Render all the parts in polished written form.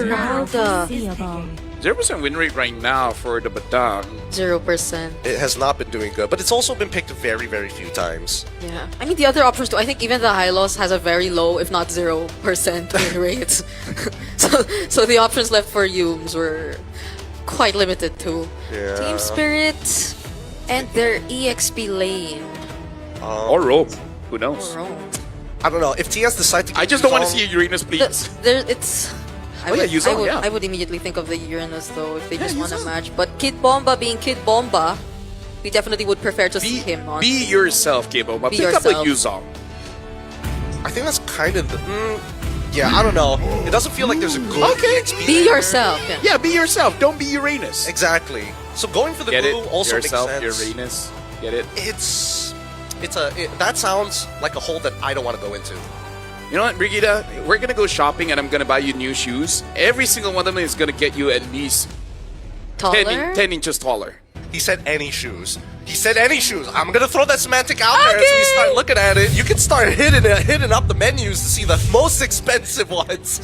Esmeralda. 0% win rate right now for the Batang. 0%. It has not been doing good, but it's also been picked very, very few times. Yeah. I mean, the other options too. I think even the Hylos has a very low, if not 0% win rate. so the options left for Yumes were quite limited too. Yeah. Team Spirit and their EXP lane. Or Rope. Who knows? I don't know. If TS decide to... I just don't want to see a Uranus, please. I would immediately think of the Uranus though if they just want a match. But Kid Bomba being Kid Bomba, we definitely would prefer to see him on. Be yourself, Kid Bomba. Be Pick up yourself. a Yuzong. I think that's kind of the... yeah, I don't know. It doesn't feel like there's a good EXP Be there. yourself. Yeah. Yeah, be yourself. Don't be Uranus. Exactly. So going for the Get glue it? also Yourself, makes sense. Uranus. Get it? That sounds like a hole that I don't want to go into. You know what, Brigitte? We're gonna go shopping and I'm gonna buy you new shoes. Every single one of them is gonna get you at least Taller? 10 inches taller. He said any shoes. He said any shoes. I'm gonna throw that semantic out there as we start looking at it. You can start hitting up the menus to see the most expensive ones.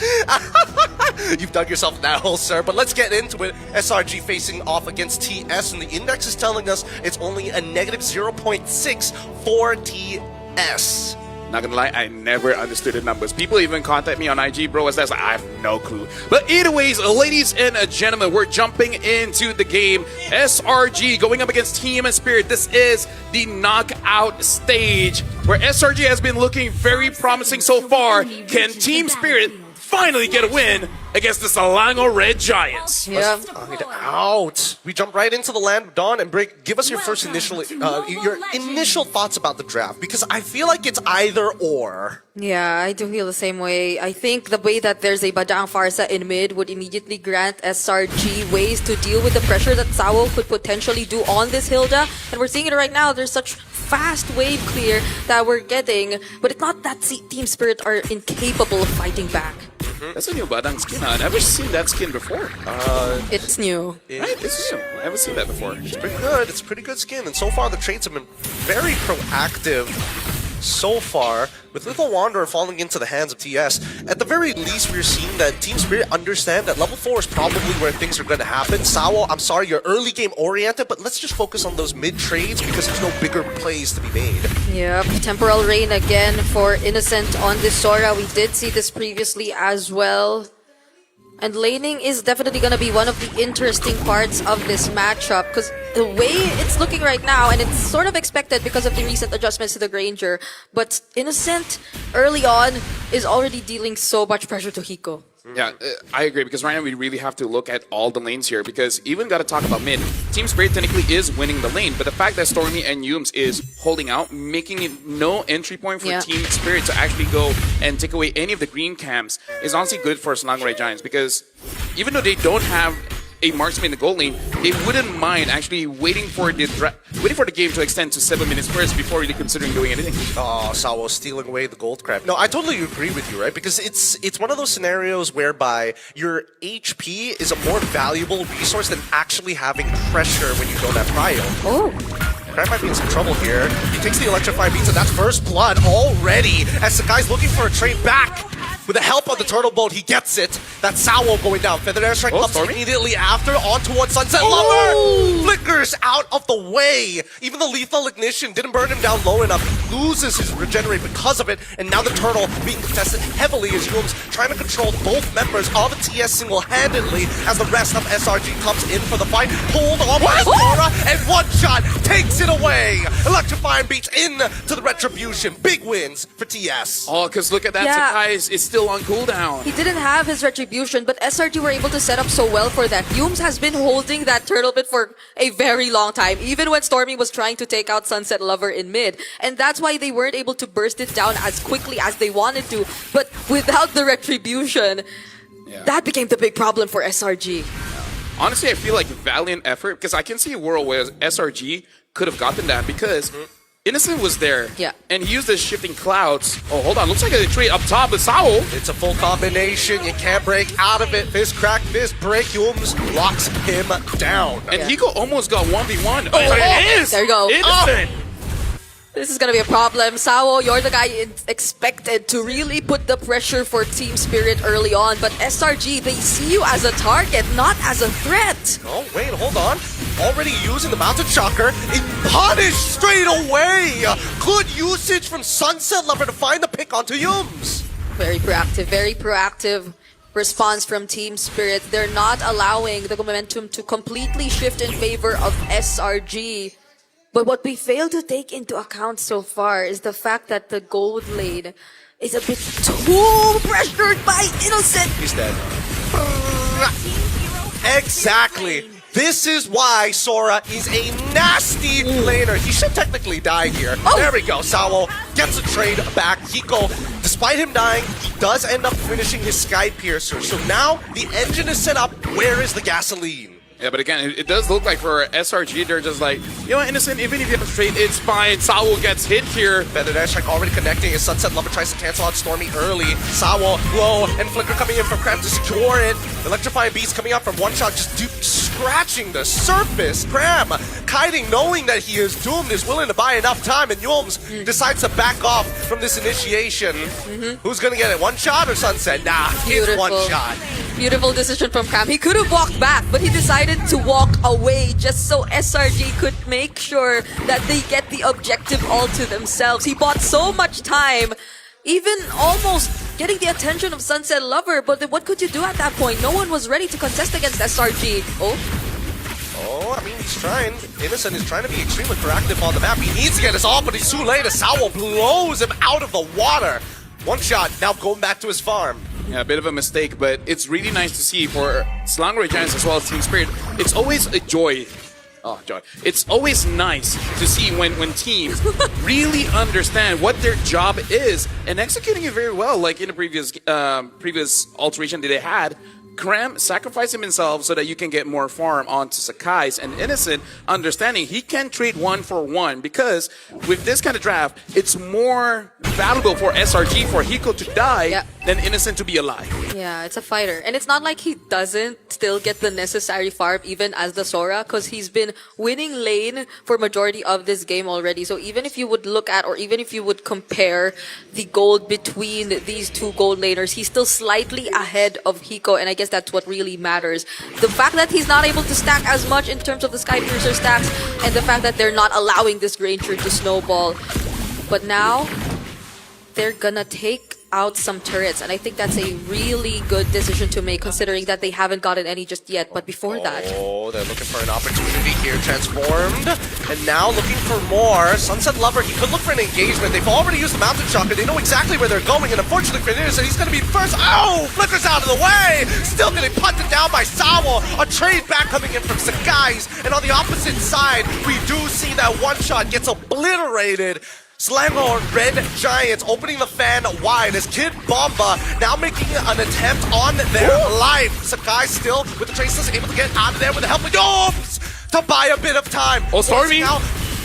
You've dug yourself in that hole, sir. But let's get into it. SRG facing off against TS, and the index is telling us it's only a negative 0.6 for TS. Not gonna lie, I never understood the numbers. People even contact me on IG, bro, as that's I have no clue. But anyways, ladies and gentlemen, we're jumping into the game. SRG going up against Team Spirit. This is the knockout stage where SRG has been looking very promising so far. Can Team Spirit finally get a win against the Selangor Red Giants? Yeah. Out. We jump right into the land, Dawn, and give us your first initial thoughts about the draft, because I feel like it's either or. Yeah, I do feel the same way. I think the way that there's a Badang Farsa in mid would immediately grant SRG ways to deal with the pressure that Sao could potentially do on this Hilda. And we're seeing it right now. There's such fast wave clear that we're getting, but it's not that Team Spirit are incapable of fighting back. That's a new Badang skin. I've never seen that skin before. It's new. Right? It's new. I haven't seen that before. It's pretty good. It's pretty good skin, and so far the traits have been very proactive. So far, with Lethal Wanderer falling into the hands of TS, at the very least we're seeing that Team Spirit understand that level 4 is probably where things are going to happen. Sao, I'm sorry, you're early game oriented, but let's just focus on those mid trades because there's no bigger plays to be made. Yep, Temporal Rain again for Innocent on this Sora. We did see this previously as well. And laning is definitely going to be one of the interesting parts of this matchup, because the way it's looking right now, and it's sort of expected because of the recent adjustments to the Granger, but Innocent early on is already dealing so much pressure to Hiko. Yeah, I agree, because right now we really have to look at all the lanes here, because even got to talk about mid. Team Spirit technically is winning the lane, but the fact that Stormy and Yumes is holding out, making it no entry point for Team Spirit to actually go and take away any of the green camps is honestly good for Selangor Red Giants, because even though they don't have a marksman in the gold lane, they wouldn't mind actually waiting for the game to extend to 7 minutes first before really considering doing anything. Oh, Sao stealing away the gold crab. No, I totally agree with you, right? Because it's one of those scenarios whereby your HP is a more valuable resource than actually having pressure when you don't have prio. Oh. Crab might be in some trouble here. He takes the Electrify Beats, and that's first blood already as the guy's looking for a trade back. With the help of the turtle boat, he gets it. That's Sao going down. Feathered Airstrike comes immediately after, on towards Sunset Lover. Flickers out of the way. Even the lethal ignition didn't burn him down low enough. He loses his regenerate because of it. And now the turtle being contested heavily as Yumes trying to control both members of the TS single-handedly as the rest of SRG comes in for the fight. Pulled on by Sora, and one shot takes it away. Electrifying Beats into the Retribution. Big wins for TS. Oh, because look at that. Sakai is still on cooldown. He didn't have his Retribution, but SRG were able to set up so well for that. Yumes has been holding that turtle bit for a very long time, even when Stormy was trying to take out Sunset Lover in mid. And that's why they weren't able to burst it down as quickly as they wanted to. But without the Retribution, that became the big problem for SRG. Honestly, I feel like valiant effort, because I can see a world where SRG could have gotten that, because Innocent was there. Yeah. And he used the shifting clouds. Oh, hold on. Looks like a trade up top with Sao. It's a full combination. You can't break out of it. Fist crack, fist break. Yumes locks him down. And Hiko almost got 1v1. There you go. Innocent. This is gonna be a problem. Sao, you're the guy expected to really put the pressure for Team Spirit early on, but SRG, they see you as a target, not as a threat. Oh, wait, hold on. Already using the Mountain Shocker. Punish straight away. Good usage from Sunset Lover to find the pick onto Yums. Very proactive response from Team Spirit. They're not allowing the momentum to completely shift in favor of SRG. But what we fail to take into account so far is the fact that the gold lane is a bit too pressured by Innocent. He's dead. Exactly. This is why Sora is a nasty laner. He should technically die here. Oh. There we go. Sawo gets a trade back. Hiko, despite him dying, he does end up finishing his Sky Piercer. So now the engine is set up. Where is the gasoline? Yeah, but again, it does look like for SRG, they're just like, you know, Innocent, even if you have a trade, it's fine. Sawo gets hit here. Feather Airstrike already connecting as Sunset Lover tries to cancel out Stormy early. Sawo low and Flicker coming in from Cram to secure it. Electrifying Beast coming out from one shot, just scratching the surface. Cram, kiting, knowing that he is doomed, is willing to buy enough time, and Yulms decides to back off from this initiation. Who's gonna get it? One shot or Sunset? Nah, it's one shot. Beautiful decision from Cram. He could have walked back, but he decided to walk away just so SRG could make sure that they get the objective all to themselves. He bought so much time, even almost getting the attention of Sunset Lover, but then what could you do at that point? No one was ready to contest against SRG. Oh, I mean, he's trying. Innocent is trying to be extremely proactive on the map. He needs to get his ult, but he's too late as Sawo blows him out of the water. One shot, now going back to his farm. Yeah, a bit of a mistake, but it's really nice to see for Selangor Giants as well as Team Spirit. It's always a joy. Oh, joy. It's always nice to see when teams really understand what their job is and executing it very well. Like in the previous alteration that they had, Cram sacrificing himself so that you can get more farm onto Sakai's, and Innocent understanding he can trade 1-for-1 because with this kind of draft, it's more valuable for SRG for Hiko to die than Innocent to be alive. Yeah, it's a fighter. And it's not like he doesn't still get the necessary farm even as the Sora, because he's been winning lane for majority of this game already. So even if you would look at, or even if you would compare the gold between these two gold laners, he's still slightly ahead of Hiko, and I guess that's what really matters. The fact that he's not able to stack as much in terms of the Sky Piercer stacks, and the fact that they're not allowing this Granger to snowball. But now, they're gonna take out some turrets, and I think that's a really good decision to make considering that they haven't gotten any just yet. But before that, oh, they're looking for an opportunity here. Transformed, and now looking for more. Sunset Lover, he could look for an engagement. They've already used the Mountain Shocker. They know exactly where they're going, and unfortunately for Innocent, he's going to be first. Oh, Flicker's out of the way. Still getting punted down by Sawo. A trade back coming in from Sakai's, and on the opposite side, we do see that one shot gets obliterated. Selangor Red Giants opening the fan wide as Kid Bomba now making an attempt on their life. Sakai still with the traces able to get out of there with the help of Yums to buy a bit of time. Oh, Stormy! Now,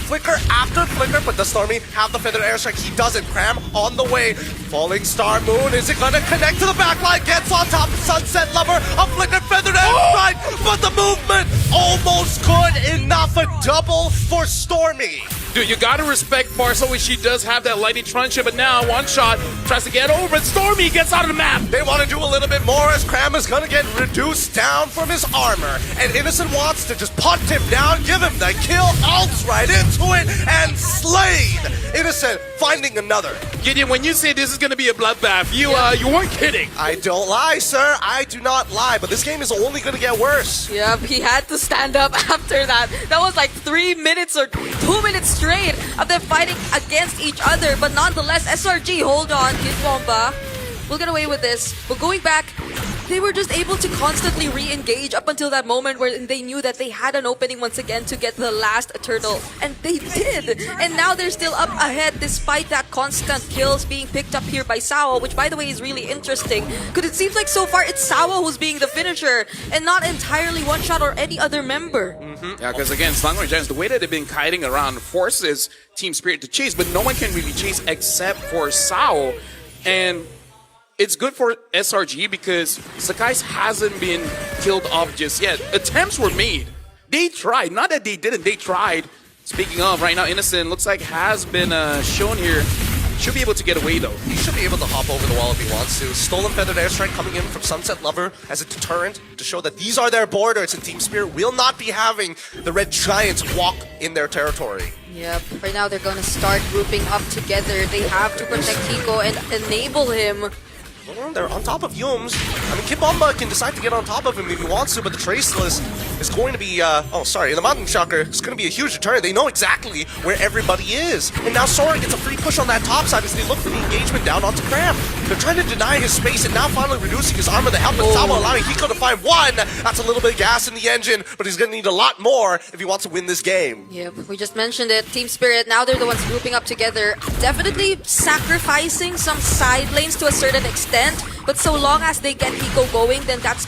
Flicker after Flicker, but does Stormy have the Feather Airstrike? He doesn't. Cram on the way. Falling Star Moon, is it gonna connect to the backline? Gets on top of Sunset Lover. A Flicker Feather Airstrike, but the movement almost good enough. A double for Stormy. Dude, you gotta respect Barca when she does have that lightning truncheon, but now one shot tries to get over it. Stormy gets out of the map. They want to do a little bit more as Cram is going to get reduced down from his armor. And Innocent wants to just punt him down, give him the kill, ults right into it, and slayed. Innocent finding another. Gideon, when you say this is gonna be a bloodbath, you weren't kidding. I don't lie, sir. I do not lie, but this game is only going to get worse. yep, he had to stand up after that. That was like 3 minutes or 2 minutes straight of them fighting against each other. But nonetheless, SRG, hold on, Kid Bomba. We'll get away with this. But going back, they were just able to constantly re-engage up until that moment where they knew that they had an opening once again to get the last turtle. And they did! And now they're still up ahead despite that constant kills being picked up here by Sawo, which by the way is really interesting. Because it seems like so far it's Sawo who's being the finisher and not entirely One Shot or any other member. Yeah, because again, Selangor Giants, the way that they've been kiting around forces Team Spirit to chase, but no one can really chase except for Sao. And it's good for SRG because Sakai's hasn't been killed off just yet. Attempts were made. They tried. Not that they didn't. They tried. Speaking of, right now, Innocent looks like has been shown here. Should be able to get away, though. He should be able to hop over the wall if he wants to. Stolen Feathered Airstrike coming in from Sunset Lover as a deterrent to show that these are their borders, and Team Spirit will not be having the Red Giants walk in their territory. Yep. Right now, they're going to start grouping up together. They have to protect Hiko and enable him. Well, they're on top of Yums. I mean, Kid Bomba can decide to get on top of him if he wants to, but the Traceless is going to be, the Mountain Shocker is going to be a huge deterrent. They know exactly where everybody is. And now Sora gets a free push on that top side as they look for the engagement down onto Cram. They're trying to deny his space and now finally reducing his armor. The help with Sawa allowing Hiko to find one. That's a little bit of gas in the engine, but he's going to need a lot more if he wants to win this game. Yep, we just mentioned it. Team Spirit, now they're the ones grouping up together. Definitely sacrificing some side lanes to a certain extent, but so long as they get Hiko going, then that's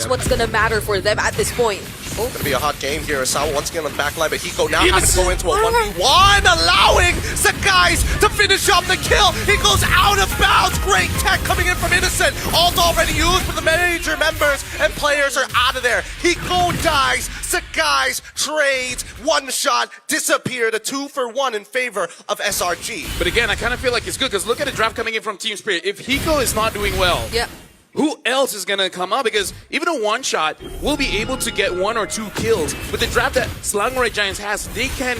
what's gonna matter for them at this point. Oh, gonna be a hot game here. Sawa once again on the back line, but Hiko now having to go into a 1v1, allowing Sakai's to finish up the kill. He goes out of bounds. Great tech coming in from Innocent. Ult already used, but the major members and players are out of there. Hiko dies. Sakai's trades, one shot, disappeared. A 2-for-1 in favor of SRG. But again, I kind of feel like it's good because look at the draft coming in from Team Spirit. If Hiko is not doing well, yeah, who else is going to come up? Because even a one-shot will be able to get 1 or 2 kills. With the draft that Selangor Red Giants has, they can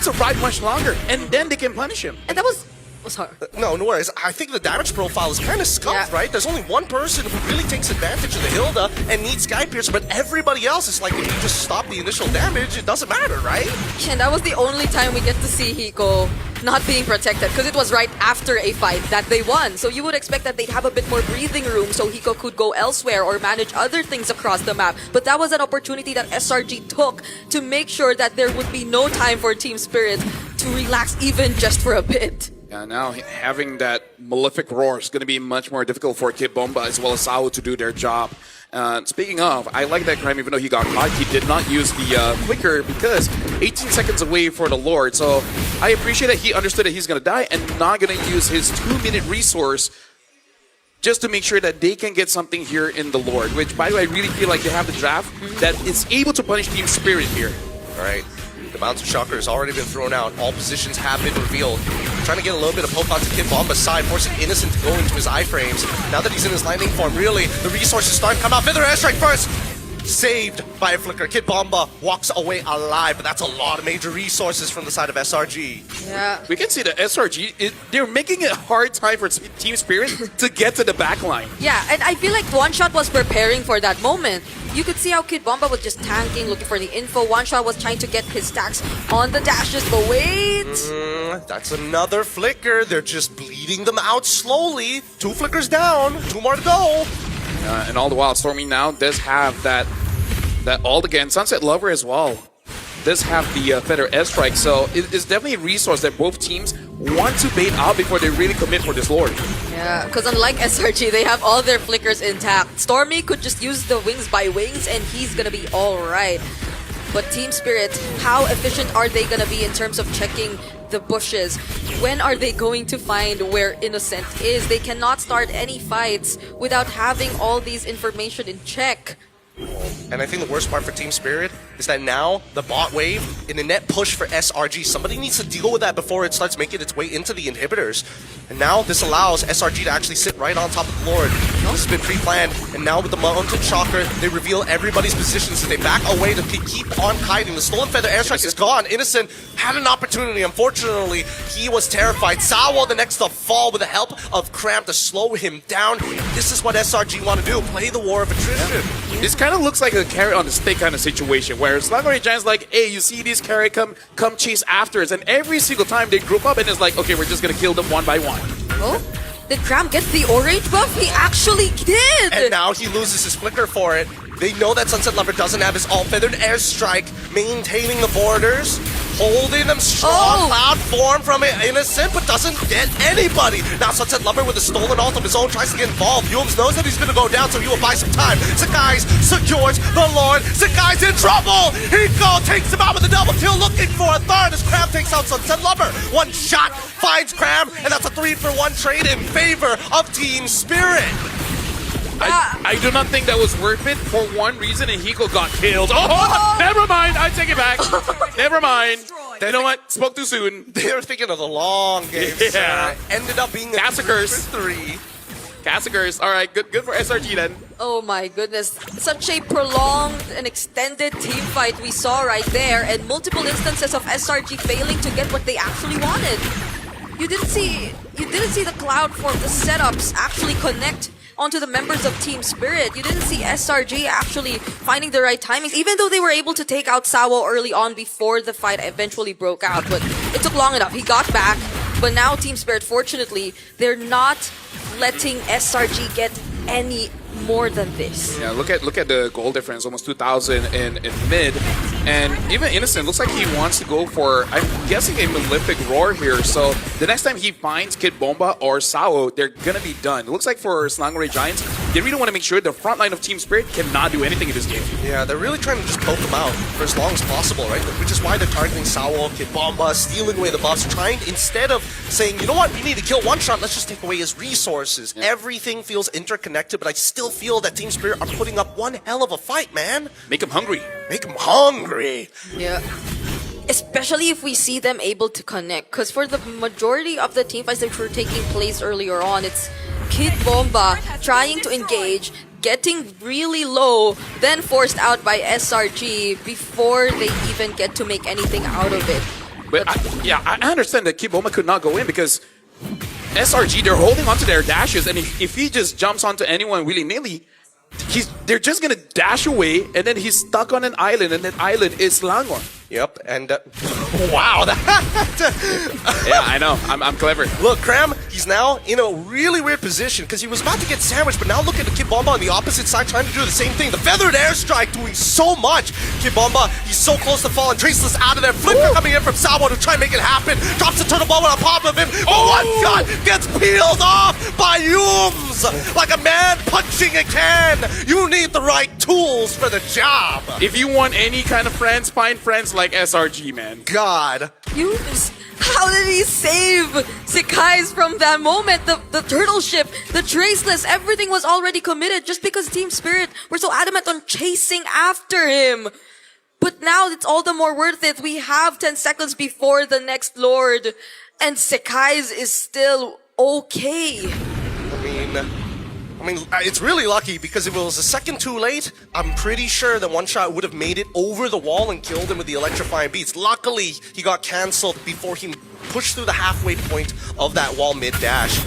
survive much longer, and then they can punish him. and that was hard. No worries. I think the damage profile is kind of scuffed, right? There's only one person who really takes advantage of the Hilda and needs Sky Piercer, but everybody else is like, if you just stop the initial damage, it doesn't matter, right? And that was the only time we get to see Hiko not being protected, because it was right after a fight that they won. So you would expect that they'd have a bit more breathing room so Hiko could go elsewhere or manage other things across the map. But that was an opportunity that SRG took to make sure that there would be no time for Team Spirit to relax even just for a bit. Yeah, now having that Malefic Roar is going to be much more difficult for Kid Bomba as well as Sao to do their job. Speaking of, I like that Crime, even though he got caught, he did not use the flicker because 18 seconds away for the Lord. So I appreciate that he understood that he's going to die and not going to use his 2-minute resource just to make sure that they can get something here in the Lord. Which, by the way, I really feel like they have the draft that is able to punish Team Spirit here. All right. The Mountain Shocker has already been thrown out. All positions have been revealed. Trying to get a little bit of poke onto Kid Bomba's side, forcing Innocent to go into his iframes. Now that he's in his landing form, really, the resources start to come out. Feather Airstrike first! Saved by a flicker. Kid Bomba walks away alive, but that's a lot of major resources from the side of SRG. Yeah. We can see that SRG, they're making it a hard time for Team Spirit to get to the back line. Yeah, and I feel like One Shot was preparing for that moment. You could see how Kid Bomba was just tanking, looking for the info. One Shot was trying to get his stacks on the dashes, but wait! That's another flicker. They're just bleeding them out slowly. 2 flickers down, 2 more to go. And all the while, Stormy now does have that ult again. Sunset Lover as well does have the Feather Airstrike, so it's definitely a resource that both teams want to bait out before they really commit for this Lord. Yeah, because unlike SRG, they have all their flickers intact. Stormy could just use the wings by wings and he's gonna be alright. But Team Spirit, how efficient are they gonna be in terms of checking the bushes? When are they going to find where Innocent is? They cannot start any fights without having all these information in check. And I think the worst part for Team Spirit is that now the bot wave in the net push for SRG, somebody needs to deal with that before it starts making its way into the inhibitors. And now this allows SRG to actually sit right on top of the Lord. This has been pre-planned, and now with the Mountain Shocker, they reveal everybody's positions and they back away to keep on kiting. The Stolen Feather Airstrike is gone. Innocent had an opportunity. Unfortunately, he was terrified. Sawa the next to fall with the help of Cramp to slow him down. This is what SRG want to do, play the war of attrition. This kind of looks like a carrot on the stick kind of situation where Selangor Red Giants like, hey, you see this carrot, come chase after us. And every single time they group up and it's like, okay, we're just going to kill them one by one. Oh, did Cram get the orange buff? He actually did! And now he loses his flicker for it. They know that Sunset Lover doesn't have his all-feathered airstrike, maintaining the borders, holding them strong. Cloud form from Innocent, but doesn't get anybody. Now Sunset Lover with a stolen ult of his own tries to get involved. Yums knows that he's going to go down, so he will buy some time. Sakai's secures the Lord. Sakai's in trouble. Hiko takes him out with a double kill, looking for a third as Cram takes out Sunset Lover. One shot finds Cram, and that's a 3-for-1 trade in favor of Team Spirit. I do not think that was worth it for one reason, and Hiko got killed. Oh, never mind. I take it back. Never mind. You know what? Spoke too soon. They were thinking of the long game. Yeah. Ended up being a Massacres. 3. Massacres. All right, good for SRG then. Oh my goodness. Such a prolonged and extended team fight we saw right there, and multiple instances of SRG failing to get what they actually wanted. You didn't see the Cloud form, the setups actually connect onto the members of Team Spirit. You didn't see SRG actually finding the right timings, even though they were able to take out Sawo early on before the fight eventually broke out. But it took long enough. He got back, but now Team Spirit, fortunately, they're not letting SRG get any more than this. Yeah, look at the goal difference, almost 2,000 in mid, and even Innocent looks like he wants to go for, I'm guessing, a Malefic Roar here. So the next time he finds Kid Bomba or Sao, they're gonna be done. It looks like for Selangor Giants, they really want to make sure the front line of Team Spirit cannot do anything in this game. Yeah, they're really trying to just poke them out for as long as possible, right? Which is why they're targeting Sao, Kid Bomba, stealing away the buffs, trying, instead of saying, you know what, we need to kill one shot, let's just take away his resources. Yeah. Everything feels interconnected, but I still feel that Team Spirit are putting up one hell of a fight, man. Make him hungry. Make him hungry. Yeah. Especially if we see them able to connect. Because for the majority of the team fights that were taking place earlier on, it's Kid Bomba trying to engage, getting really low, then forced out by SRG before they even get to make anything out of it. But I understand that Kid Bomba could not go in because SRG, they're holding onto their dashes, and if he just jumps onto anyone willy-nilly, they're just gonna dash away, and then he's stuck on an island, and that island is Selangor. Yep, and wow, yeah, I know. I'm clever. Look, Cram, he's now in a really weird position because he was about to get sandwiched, but now look at the Kid Bomba on the opposite side trying to do the same thing. The feathered airstrike doing so much. Kid Bomba, he's so close to falling. Traceless out of there. Flicker coming in from Sawo to try and make it happen. Drops the turtle ball on top of him. Oh, one shot gets peeled off by Yums like a man punching a can. You need the right tools for the job. If you want any kind of friends, find friends like SRG, man. God. How did he save Sekai's from that moment? The turtle ship, the traceless, everything was already committed just because Team Spirit were so adamant on chasing after him. But now it's all the more worth it. We have 10 seconds before the next Lord, and Sekai's is still okay. I mean, it's really lucky because if it was a second too late, I'm pretty sure that one shot would have made it over the wall and killed him with the electrifying beats. Luckily, he got cancelled before he pushed through the halfway point of that wall mid-dash.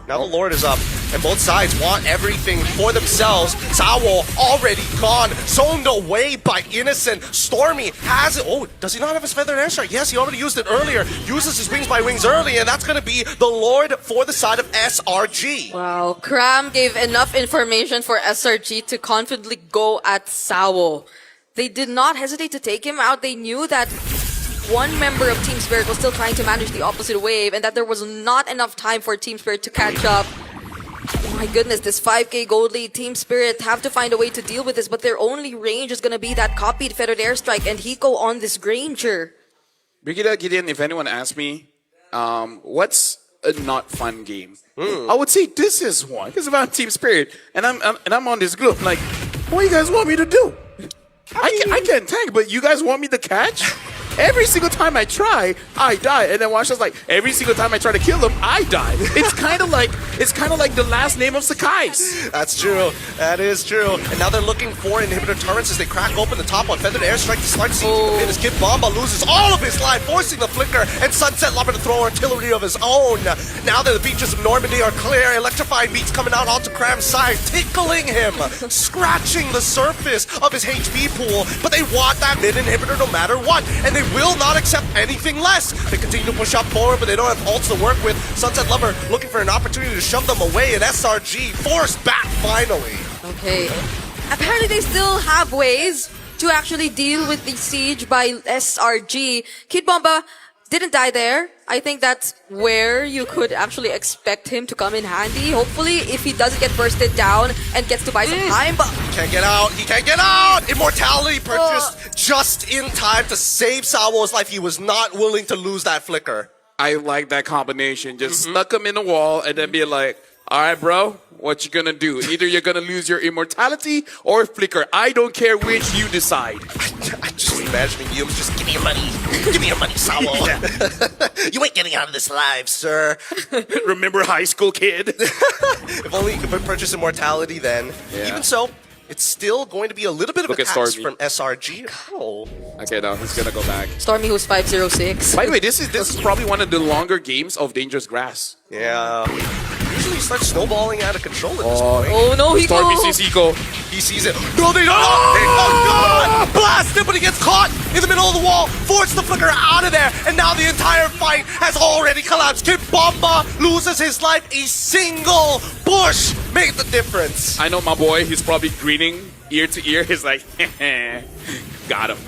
Now the Lord is up, and both sides want everything for themselves. Sawo already gone, zoned away by Innocent. Stormy has it. Oh, does he not have his feathered airstrike? Yes, he already used it earlier. Uses his wings by wings early, and that's going to be the Lord for the side of SRG. Wow, Cram gave enough information for SRG to confidently go at Sawo. They did not hesitate to take him out. They knew that one member of Team Spirit was still trying to manage the opposite wave and that there was not enough time for Team Spirit to catch up. Oh my goodness, this 5k gold lead, Team Spirit have to find a way to deal with this, but their only range is going to be that copied feathered airstrike and Hiko on this Granger. Brigida Gideon, if anyone asks me, what's a not fun game? I would say this is one. It's about Team Spirit, and I'm on this group. Like, what do you guys want me to do? I can't tank, but you guys want me to catch? Every single time I try, I die. And then Washa's like, every single time I try to kill him, I die. It's kind of like the last name of Sekai's. That's true. That is true. And now they're looking for inhibitor turrets as they crack open the top on feathered airstrike. The start seems to commit as Kid Bomba loses all of his life, forcing the flicker, and Sunset Lover to throw artillery of his own. Now that the beaches of Normandy are clear, electrifying beats coming out onto Cram's side, tickling him, scratching the surface of his HP pool. But they want that mid inhibitor no matter what, and they will not accept anything less. They continue to push up forward, but they don't have ults to work with. Sunset Lover looking for an opportunity to shove them away, and SRG forced back finally. Okay. Apparently they still have ways to actually deal with the siege by SRG. Kid Bomba didn't die there. I think that's where you could actually expect him to come in handy. Hopefully, if he doesn't get bursted down and gets to buy some time, but he can't get out. He can't get out. Immortality purchased just in time to save Sawo's life. He was not willing to lose that flicker. I like that combination. Just stuck him in the wall and then be like, All right, bro. What you gonna do? Either you're gonna lose your immortality or flicker. I don't care which you decide. I'm just imagining you just give me your money. Give me your money, Sawo. You ain't getting out of this alive, sir. Remember high school, kid? If only you could purchase immortality then. Yeah. Even so, it's still going to be a little bit of Look a at tax Stormy. from SRG. Oh. Okay, no, he's gonna go back. Stormy, who's 506. By the way, this is probably one of the longer games of Dangerous Grass. Yeah. Usually he starts snowballing out of control at this point. Oh no, he Stormy goes. sees Hiko. He sees it. No, they don't! Oh, God! Blasted, but he gets caught in the middle of the wall. Forced the flicker out of there. And now the entire fight has already collapsed. Kid Bomba loses his life. A single push made the difference. I know my boy. He's probably grinning ear to ear. He's like, got him.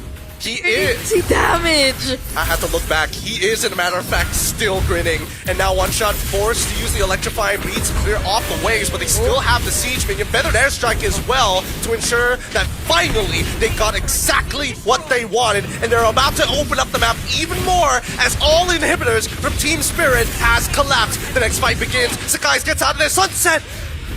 He is. See damage. I have to look back. He is, as a matter of fact, still grinning. And now One Shot forced to use the electrifying beats to clear off the waves, but they still have the siege minion, Feathered Airstrike as well, to ensure that finally they got exactly what they wanted. And they're about to open up the map even more as all inhibitors from Team Spirit has collapsed. The next fight begins. Sakai's gets out of there. Sunset!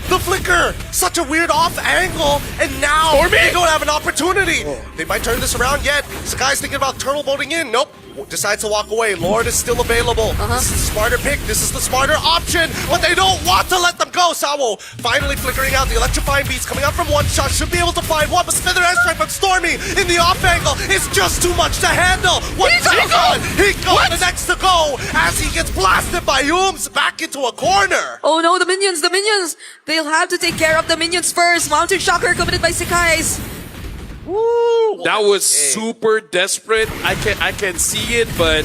The flicker! Such a weird off angle, and now Stormy! they don't have an opportunity. They might turn this around yet. Sakai's thinking about turtle boating in. Nope. Decides to walk away. Lord is still available. This is the smarter pick. This is the smarter option, but they don't want to let them go. Sawo finally flickering out. The electrifying beats coming out from One Shot. Should be able to find one, but Feather Airstrike from Stormy in the off angle. It's just too much to handle. What's Hiko? Hiko the next to go as he gets blasted by Ooms back into a corner. Oh no, the minions, the minions. They'll have to take care of the minions first. Mountain Shocker committed by Sakai's. Woo! That was super desperate. I can see it, but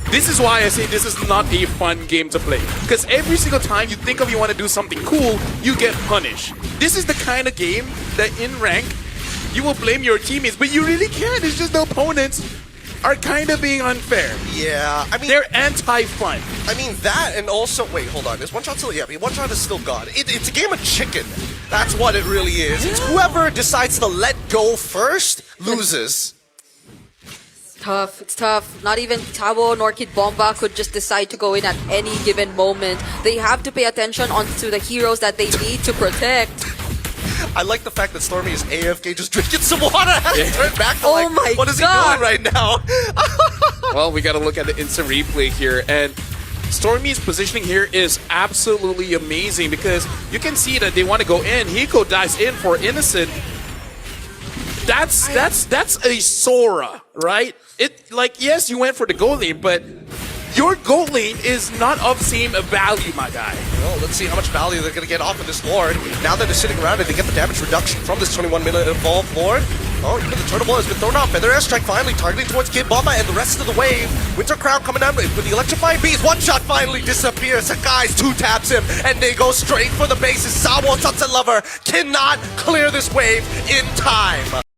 this is why I say this is not a fun game to play. Because every single time you think of you want to do something cool, you get punished. This is the kind of game that in rank, you will blame your teammates, but you really can't. It's just the opponents are kind of being unfair. Yeah, I mean, They're anti-fun. I mean that, and also wait, hold on. Is One Shot still? Yeah, One Shot is still God. It's a game of chicken. That's what it really is. It's whoever decides to let go first loses. Tough. It's tough. Not even Tabo nor Kid Bomba could just decide to go in at any given moment. They have to pay attention onto the heroes that they need to protect. I like the fact that Stormy is AFK, just drinking some water. Turn back to Oh my what is God. he doing right now? Well, we got to look at the instant replay here, and Stormy's positioning here is absolutely amazing because you can see that they want to go in. Hiko dives in for Innocent. That's a Sora, right? It like yes, you went for the gold lane, but your gold lane is not of same value, my guy. Well, let's see how much value they're going to get off of this Lord. Now that they're sitting around it, they get the damage reduction from this 21-minute evolved Lord. Oh, even the turtle ball has been thrown off. Feather Airstrike finally targeting towards Kid Bomba and the rest of the wave. Winter Crown coming down with the electrifying bees. One Shot finally disappears. Sakai's two taps him, and they go straight for the bases. Sawo Sunset Lover cannot clear this wave in time.